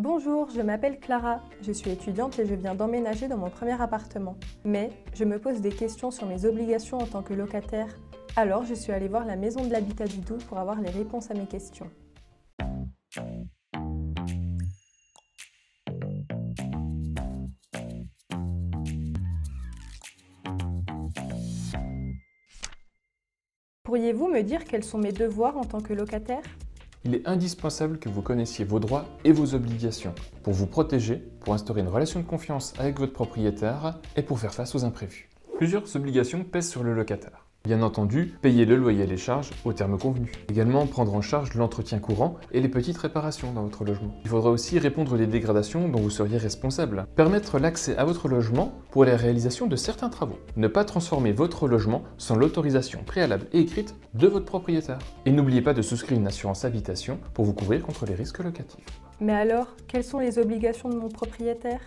Bonjour, je m'appelle Clara, je suis étudiante et je viens d'emménager dans mon premier appartement. Mais je me pose des questions sur mes obligations en tant que locataire. Alors je suis allée voir la maison de l'habitat du Doubs pour avoir les réponses à mes questions. Pourriez-vous me dire quels sont mes devoirs en tant que locataire? Il est indispensable que vous connaissiez vos droits et vos obligations pour vous protéger, pour instaurer une relation de confiance avec votre propriétaire et pour faire face aux imprévus. Plusieurs obligations pèsent sur le locataire. Bien entendu, payer le loyer et les charges au terme convenu. Également, prendre en charge l'entretien courant et les petites réparations dans votre logement. Il faudra aussi répondre aux dégradations dont vous seriez responsable. Permettre l'accès à votre logement pour la réalisation de certains travaux. Ne pas transformer votre logement sans l'autorisation préalable et écrite de votre propriétaire. Et n'oubliez pas de souscrire une assurance habitation pour vous couvrir contre les risques locatifs. Mais alors, quelles sont les obligations de mon propriétaire?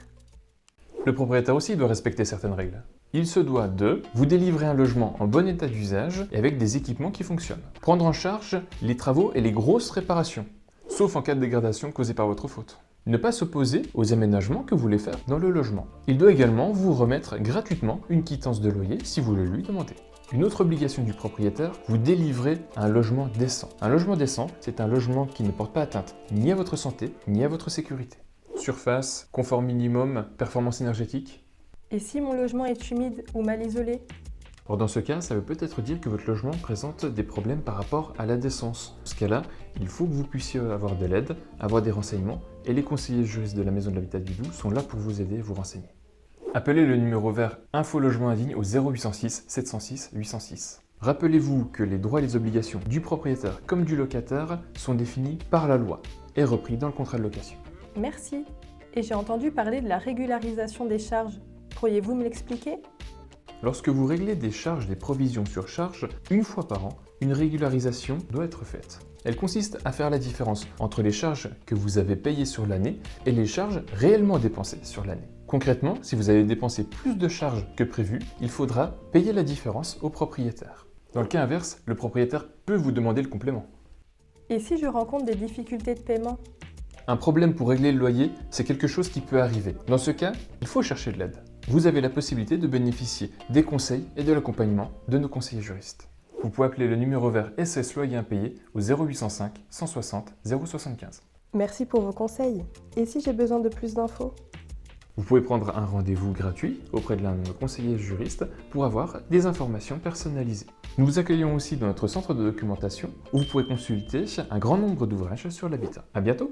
Le propriétaire aussi doit respecter certaines règles. Il se doit de vous délivrer un logement en bon état d'usage et avec des équipements qui fonctionnent. Prendre en charge les travaux et les grosses réparations, sauf en cas de dégradation causée par votre faute. Ne pas s'opposer aux aménagements que vous voulez faire dans le logement. Il doit également vous remettre gratuitement une quittance de loyer si vous le lui demandez. Une autre obligation du propriétaire, vous délivrer un logement décent. Un logement décent, c'est un logement qui ne porte pas atteinte ni à votre santé, ni à votre sécurité. Surface, confort minimum, performance énergétique. Et si mon logement est humide ou mal isolé? Or dans ce cas, ça veut peut-être dire que votre logement présente des problèmes par rapport à la décence. Dans ce cas-là, il faut que vous puissiez avoir de l'aide, avoir des renseignements, et les conseillers juristes de la Maison de l'Habitat du Doubs sont là pour vous aider et vous renseigner. Appelez le numéro vert Info Logement Indigne au 0806 706 806. Rappelez-vous que les droits et les obligations du propriétaire comme du locataire sont définis par la loi et repris dans le contrat de location. Merci. Et j'ai entendu parler de la régularisation des charges. Pourriez-vous me l'expliquer? Lorsque vous réglez des charges, des provisions sur charges, une fois par an, une régularisation doit être faite. Elle consiste à faire la différence entre les charges que vous avez payées sur l'année et les charges réellement dépensées sur l'année. Concrètement, si vous avez dépensé plus de charges que prévu, il faudra payer la différence au propriétaire. Dans le cas inverse, le propriétaire peut vous demander le complément. Et si je rencontre des difficultés de paiement? Un problème pour régler le loyer, c'est quelque chose qui peut arriver. Dans ce cas, il faut chercher de l'aide. Vous avez la possibilité de bénéficier des conseils et de l'accompagnement de nos conseillers juristes. Vous pouvez appeler le numéro vert SS Loyer Impayé au 0805 160 075. Merci pour vos conseils. Et si j'ai besoin de plus d'infos? Vous pouvez prendre un rendez-vous gratuit auprès de l'un de nos conseillers juristes pour avoir des informations personnalisées. Nous vous accueillons aussi dans notre centre de documentation où vous pourrez consulter un grand nombre d'ouvrages sur l'habitat. À bientôt!